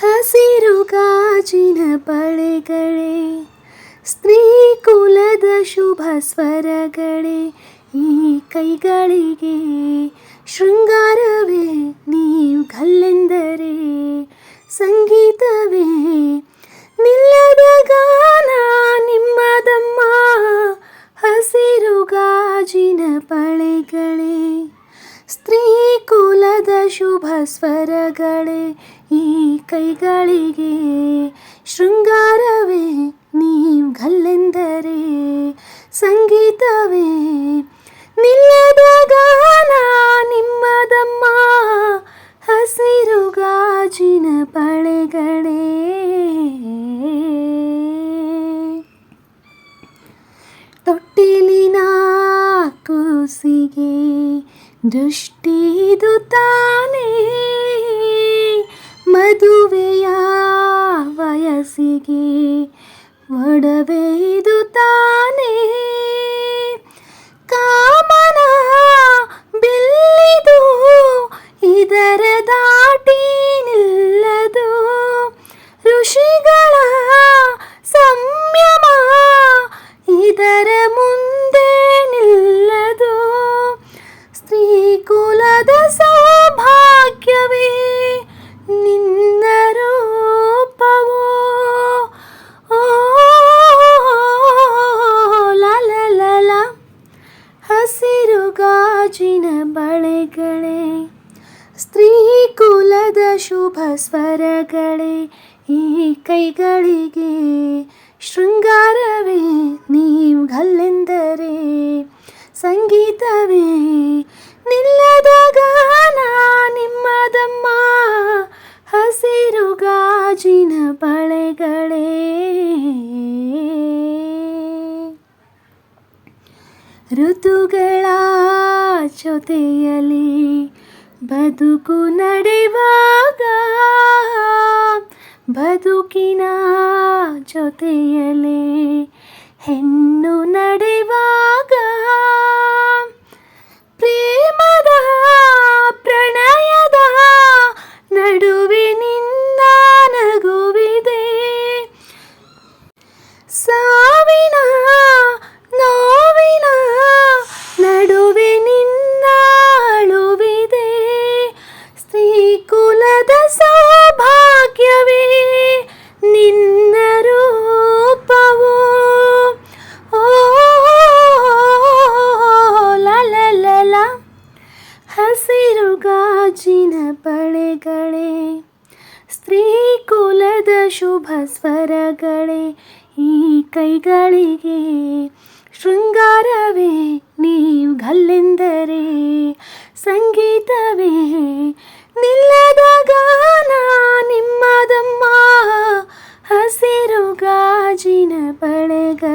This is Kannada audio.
ಹಸಿರು ಗಾಜಿನ ಬಳೆಗಳೇ, ಸ್ತ್ರೀ ಕುಲದ ಶುಭ ಸ್ವರಗಳೇ, ಈ ಕೈಗಳಿಗೆ ಶೃಂಗಾರವೇ ನೀವು ಗಲ್ಲೆಂದರೆ, ಸಂಗೀತವೇ ನಿಲ್ಲದ ಗಾನ ನಿಮ್ಮದಮ್ಮ. ಹಸಿರು ಗಾಜಿನ ಬಳೆಗಳೇ, ಸ್ತ್ರೀ ಕುಲದ ಶುಭ ಸ್ವರಗಳೇ, ಈ ಕೈಗಳಿಗೆ ಶೃಂಗಾರವೇ ನೀವು ಗಲ್ಲೆಂದರೆ, ಸಂಗೀತವೇ ನಿಲ್ಲದ ಗಾನ ನಿಮ್ಮದಮ್ಮ. ಹಸಿರು ಗಾಜಿನ ಬಳೆಗಳೇ. ತೊಟ್ಟಿಲಿನ ಕೂಸಿಗೆ ದೃಷ್ಟಿದು ತಾನೇ, ಮದುವೆಯ ವಯಸ್ಸಿಗೆ ಒಡವೆದು ತಾನೇ, ಕಾಮನ ಬಿಲ್ಲಿದು ಇದರ ದಾಟಿ ನಿಲ್ಲದು, ಋಷಿಗಳ ಸಂಯಮ ಇದರ ಮುಂದೆ ನಿಲ್ಲದು, ಸ್ತ್ರೀ ಕುಲದ ಸೌಭಾಗ್ಯವೇ ನಿನ್ನ ರೂಪವೋ. ಓ ಲಲ ಹಸಿರು ಗಾಜಿನ ಬಳೆಗಳೇ, ಸ್ತ್ರೀ ಕುಲದ ಶುಭ ಸ್ವರಗಳೇ, ಈ ಕೈಗಳಿಗೆ ಶೃಂಗಾರವೇ ನೀವು ಗಲ್ಲೆಂದರೆ, ಸಂಗೀತವೇ ನಿಲ್ಲದ ಗಾನ ನಿಮ್ಮದಮ್ಮ. ಹಸಿರು ಗಾಜಿನ ಬಳೆಗಳೇ. ಋತುಗಳ ಜೊತೆಯಲ್ಲಿ ಬದುಕು ನಡೆವಾಗ, ಬದುಕಿನ ಜೊತೆಯಲ್ಲೇ ಹೆಣ್ಣು ನಡೆವಾಗ, ಪ್ರೇಮದ ಪ್ರಣಯದ ನಡುವೆ ನಿನ್ನ ನಗುವಿದೆ, ಸಾವಿನ ನೋವಿನ ನಡುವೆ ನಿನ್ನ ಅಳುವಿದೆ, ಸ್ತ್ರೀ ಕುಲದ ಸೌಭಾಗ್ಯವೇ ನಿನ್ನ ರೂಪವೋ. ಓ ಲಲ ಹಸಿರು ಗಾಜಿನ ಬಳೆಗಳೇ, ಸ್ತ್ರೀ ಕುಲದ ಶುಭ ಸ್ವರಗಳೇ, ಈ ಕೈಗಳಿಗೆ ಶೃಂಗಾರವೇ ನೀವು ಗಲ್ಲೆಂದರೆ, ಸಂಗೀತವೇ ನಿಲ್ಲದ ಗಾನ ನಿಮ್ಮದಮ್ಮ. ಹಸಿರು ಗಾಜಿನ ಬಳೆಗಳೇ.